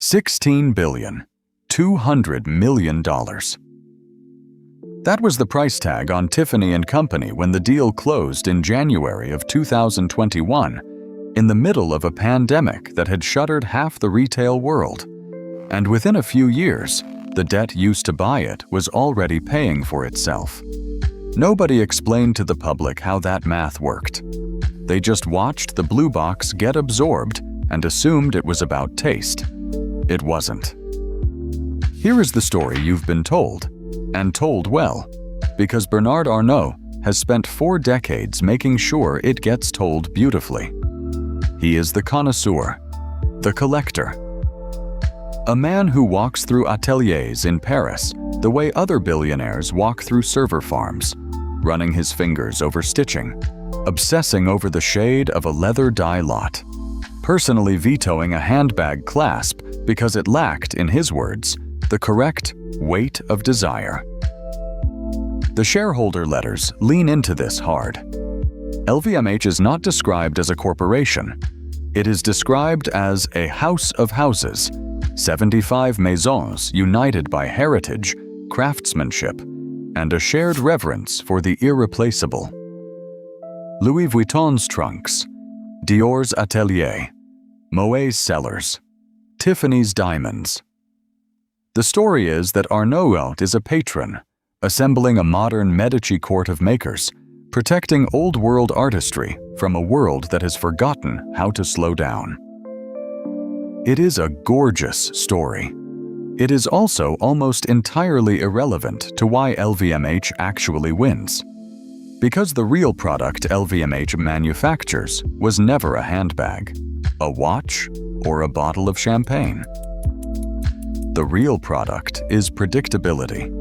$16,200 million. That was the price tag on Tiffany and Company when the deal closed in January of 2021, in the middle of a pandemic that had shuttered half the retail world. And within a few years, the debt used to buy it was already paying for itself. Nobody explained to the public how that math worked. They just watched the blue box get absorbed and assumed it was about taste. It wasn't. Here is the story you've been told, and told well, because Bernard Arnault has spent 4 decades making sure it gets told beautifully. He is the connoisseur, the collector. A man who walks through ateliers in Paris the way other billionaires walk through server farms, running his fingers over stitching, obsessing over the shade of a leather dye lot, personally vetoing a handbag clasp because it lacked, in his words, the correct weight of desire. The shareholder letters lean into this hard. LVMH is not described as a corporation. It is described as a house of houses, 75 maisons united by heritage, craftsmanship, and a shared reverence for the irreplaceable. Louis Vuitton's trunks, Dior's atelier, Moet's cellars, Tiffany's diamonds. The story is that Arnault is a patron, assembling a modern Medici court of makers, protecting old-world artistry from a world that has forgotten how to slow down. It is a gorgeous story. It is also almost entirely irrelevant to why LVMH actually wins. Because the real product LVMH manufactures was never a handbag, a watch, or a bottle of champagne. The real product is predictability.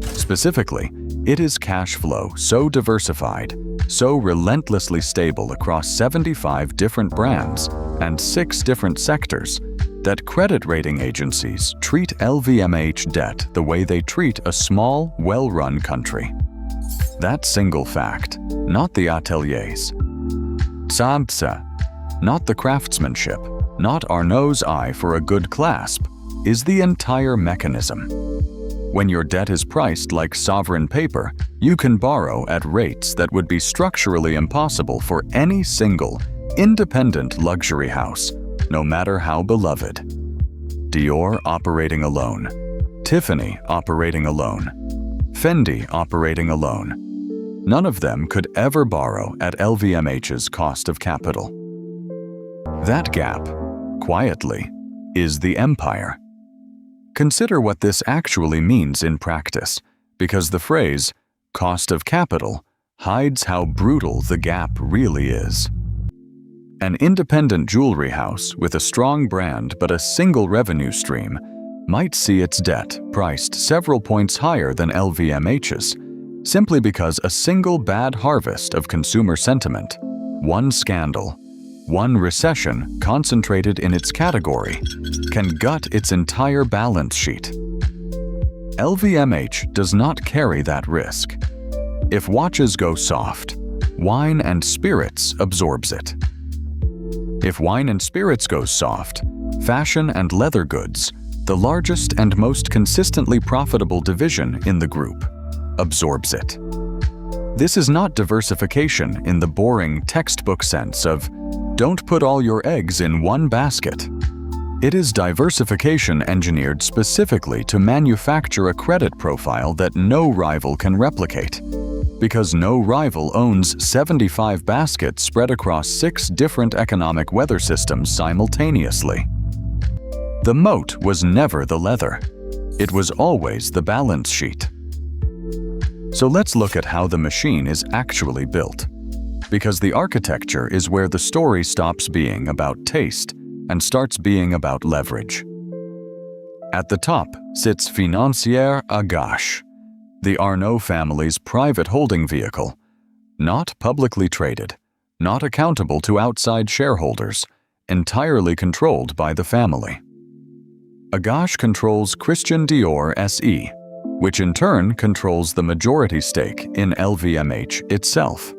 Specifically, it is cash flow so diversified, so relentlessly stable across 75 different brands and 6 different sectors that credit rating agencies treat LVMH debt the way they treat a small, well-run country. That single fact, not the ateliers. Samsa, not the craftsmanship, not Arnault's eye for a good clasp, is the entire mechanism. When your debt is priced like sovereign paper, you can borrow at rates that would be structurally impossible for any single, independent luxury house, no matter how beloved. Dior operating alone, Tiffany operating alone, Fendi operating alone. None of them could ever borrow at LVMH's cost of capital. That gap, quietly, is the empire. Consider what this actually means in practice, because the phrase, cost of capital, hides how brutal the gap really is. An independent jewelry house with a strong brand but a single revenue stream might see its debt priced several points higher than LVMH's, simply because a single bad harvest of consumer sentiment, one scandal, one recession concentrated in its category, can gut its entire balance sheet. LVMH does not carry that risk. If watches go soft, wine and spirits absorbs it. If wine and spirits goes soft, fashion and leather goods, the largest and most consistently profitable division in the group, absorbs it. This is not diversification in the boring textbook sense of don't put all your eggs in one basket. It is diversification engineered specifically to manufacture a credit profile that no rival can replicate, because no rival owns 75 baskets spread across 6 different economic weather systems simultaneously. The moat was never the leather. It was always the balance sheet. So let's look at how the machine is actually built, because the architecture is where the story stops being about taste and starts being about leverage. At the top sits Financière à Gauche, the Arnault family's private holding vehicle, not publicly traded, not accountable to outside shareholders, entirely controlled by the family. Agache controls Christian Dior SE, which in turn controls the majority stake in LVMH itself.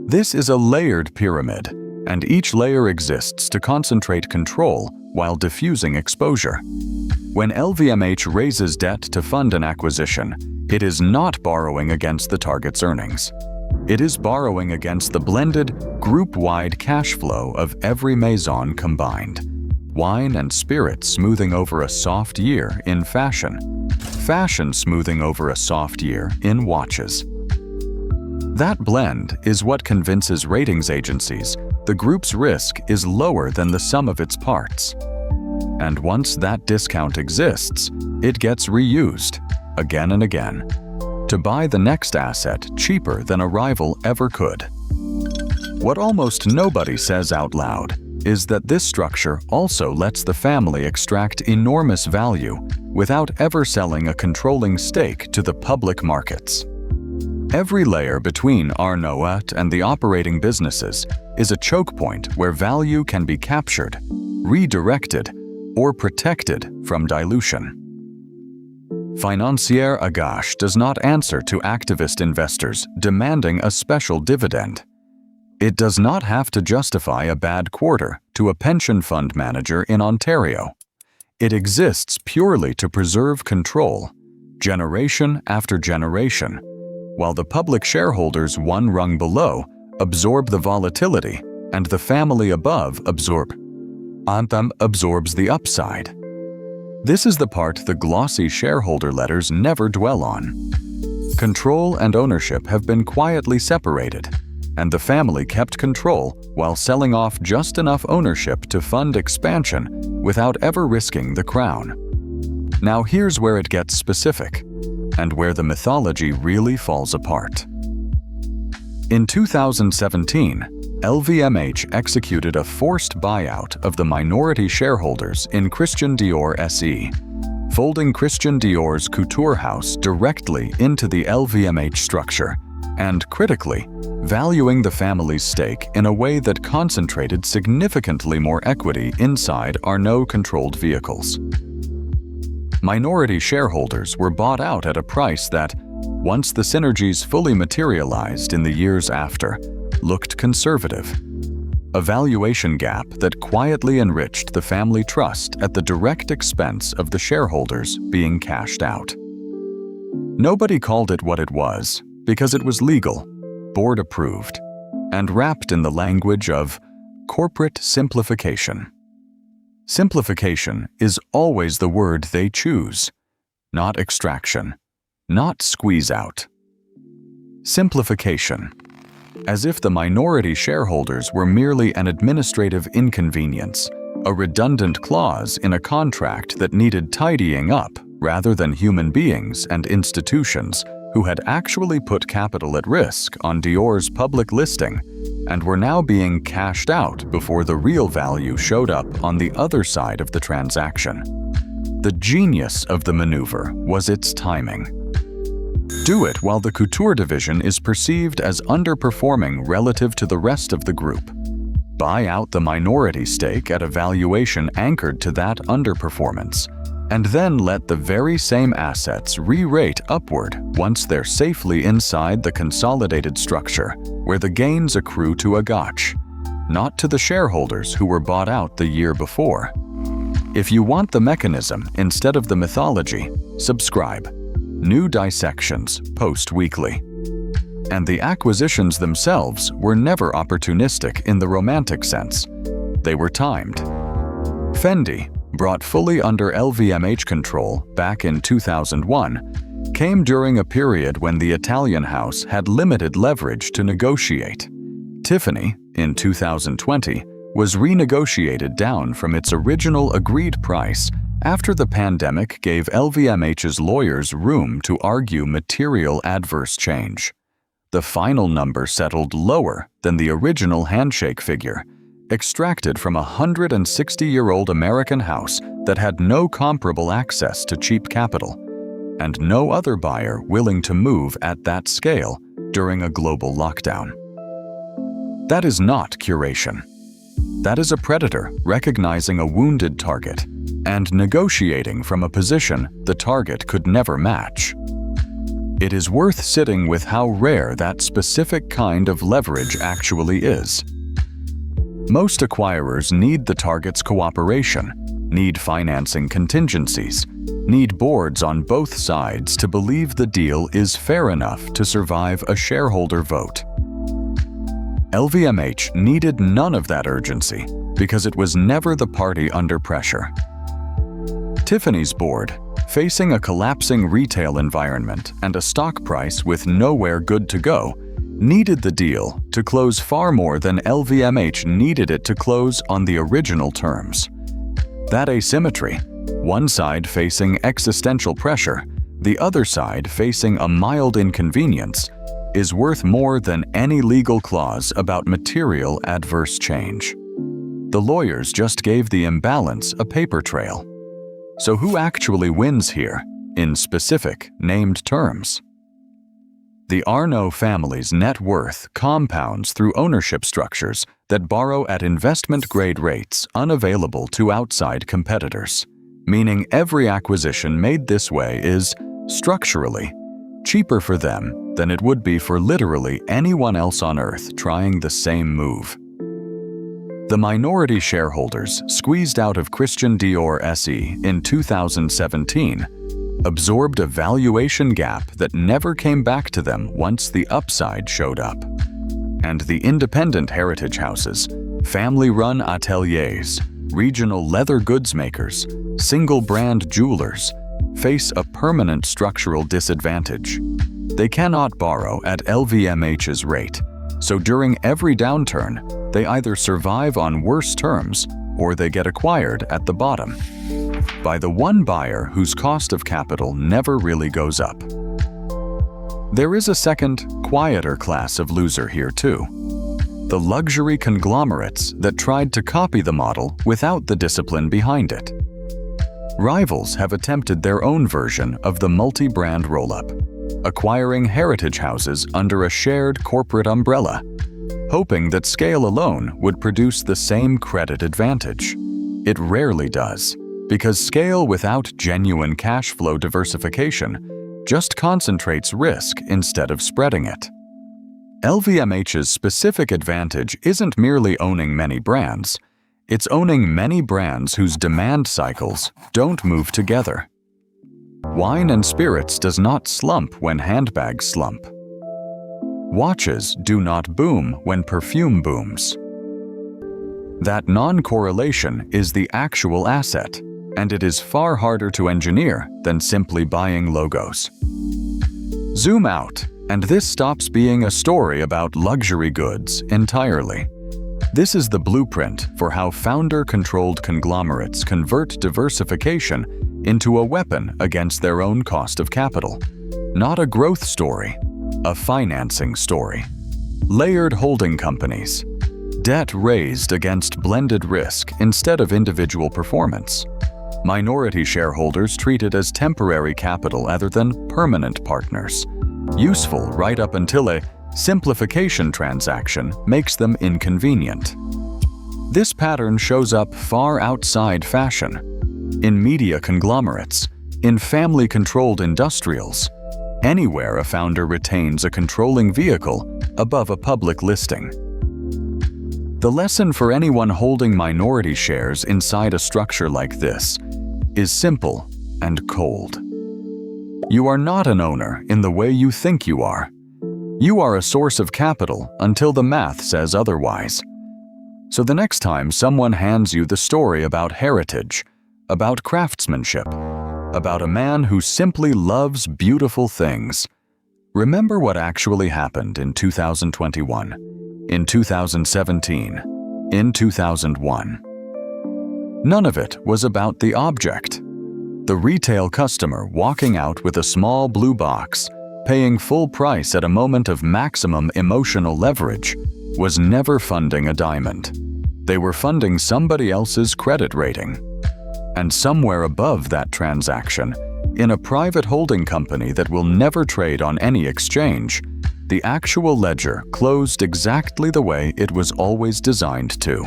This is a layered pyramid, and each layer exists to concentrate control while diffusing exposure. When LVMH raises debt to fund an acquisition, it is not borrowing against the target's earnings. It is borrowing against the blended, group-wide cash flow of every maison combined. Wine and spirits smoothing over a soft year in fashion. Fashion smoothing over a soft year in watches. That blend is what convinces ratings agencies the group's risk is lower than the sum of its parts. And once that discount exists, it gets reused again and again to buy the next asset cheaper than a rival ever could. What almost nobody says out loud is that this structure also lets the family extract enormous value without ever selling a controlling stake to the public markets. Every layer between Arnault and the operating businesses is a choke point where value can be captured, redirected, or protected from dilution. Financière à gauche does not answer to activist investors demanding a special dividend. It does not have to justify a bad quarter to a pension fund manager in Ontario. It exists purely to preserve control, generation after generation, while the public shareholders one rung below absorb the volatility and the family above absorbs the upside. This is the part the glossy shareholder letters never dwell on. Control and ownership have been quietly separated, and the family kept control while selling off just enough ownership to fund expansion without ever risking the crown. Now here's where it gets specific, and where the mythology really falls apart. In 2017, LVMH executed a forced buyout of the minority shareholders in Christian Dior SE, folding Christian Dior's couture house directly into the LVMH structure, and critically, valuing the family's stake in a way that concentrated significantly more equity inside Arnault-controlled vehicles. Minority shareholders were bought out at a price that, once the synergies fully materialized in the years after, looked conservative. A valuation gap that quietly enriched the family trust at the direct expense of the shareholders being cashed out. Nobody called it what it was because it was legal, board-approved, and wrapped in the language of corporate simplification. Simplification is always the word they choose, not extraction, not squeeze out. Simplification, as if the minority shareholders were merely an administrative inconvenience, a redundant clause in a contract that needed tidying up rather than human beings and institutions who had actually put capital at risk on Dior's public listing and were now being cashed out before the real value showed up on the other side of the transaction. The genius of the maneuver was its timing. Do it while the couture division is perceived as underperforming relative to the rest of the group. Buy out the minority stake at a valuation anchored to that underperformance, and then let the very same assets re-rate upward once they're safely inside the consolidated structure, where the gains accrue to a gauche, not to the shareholders who were bought out the year before. If you want the mechanism instead of the mythology, subscribe. New dissections post weekly. And the acquisitions themselves were never opportunistic in the romantic sense. They were timed. Fendi, brought fully under LVMH control back in 2001, came during a period when the Italian house had limited leverage to negotiate. Tiffany, in 2020, was renegotiated down from its original agreed price after the pandemic gave LVMH's lawyers room to argue material adverse change. The final number settled lower than the original handshake figure, extracted from a 160-year-old American house that had no comparable access to cheap capital, and no other buyer willing to move at that scale during a global lockdown. That is not curation. That is a predator recognizing a wounded target and negotiating from a position the target could never match. It is worth sitting with how rare that specific kind of leverage actually is. Most acquirers need the target's cooperation, need financing contingencies, need boards on both sides to believe the deal is fair enough to survive a shareholder vote. LVMH needed none of that urgency because it was never the party under pressure. Tiffany's board, facing a collapsing retail environment and a stock price with nowhere good to go, needed the deal to close far more than LVMH needed it to close on the original terms. That asymmetry, one side facing existential pressure, the other side facing a mild inconvenience, is worth more than any legal clause about material adverse change. The lawyers just gave the imbalance a paper trail. So who actually wins here, in specific, named terms? The Arnault family's net worth compounds through ownership structures that borrow at investment-grade rates unavailable to outside competitors, meaning every acquisition made this way is, structurally, cheaper for them than it would be for literally anyone else on Earth trying the same move. The minority shareholders squeezed out of Christian Dior SE in 2017 absorbed a valuation gap that never came back to them once the upside showed up. And the independent heritage houses, family-run ateliers, regional leather goods makers, single-brand jewelers, face a permanent structural disadvantage. They cannot borrow at LVMH's rate, so during every downturn, they either survive on worse terms or they get acquired at the bottom by the one buyer whose cost of capital never really goes up. There is a second, quieter class of loser here too. The luxury conglomerates that tried to copy the model without the discipline behind it. Rivals have attempted their own version of the multi-brand roll-up, acquiring heritage houses under a shared corporate umbrella, hoping that scale alone would produce the same credit advantage. It rarely does, because scale without genuine cash flow diversification just concentrates risk instead of spreading it. LVMH's specific advantage isn't merely owning many brands, it's owning many brands whose demand cycles don't move together. Wine and spirits does not slump when handbags slump. Watches do not boom when perfume booms. That non-correlation is the actual asset, and it is far harder to engineer than simply buying logos. Zoom out, and this stops being a story about luxury goods entirely. This is the blueprint for how founder-controlled conglomerates convert diversification into a weapon against their own cost of capital. Not a growth story, a financing story. Layered holding companies. Debt raised against blended risk instead of individual performance. Minority shareholders treated as temporary capital rather than permanent partners. Useful right up until a simplification transaction makes them inconvenient. This pattern shows up far outside fashion, in media conglomerates, in family-controlled industrials, anywhere a founder retains a controlling vehicle above a public listing. The lesson for anyone holding minority shares inside a structure like this is simple and cold. You are not an owner in the way you think you are. You are a source of capital until the math says otherwise. So the next time someone hands you the story about heritage, about craftsmanship, about a man who simply loves beautiful things, remember what actually happened in 2021, in 2017, in 2001. None of it was about the object. The retail customer walking out with a small blue box, paying full price at a moment of maximum emotional leverage, was never funding a diamond. They were funding somebody else's credit rating. And somewhere above that transaction, in a private holding company that will never trade on any exchange, the actual ledger closed exactly the way it was always designed to.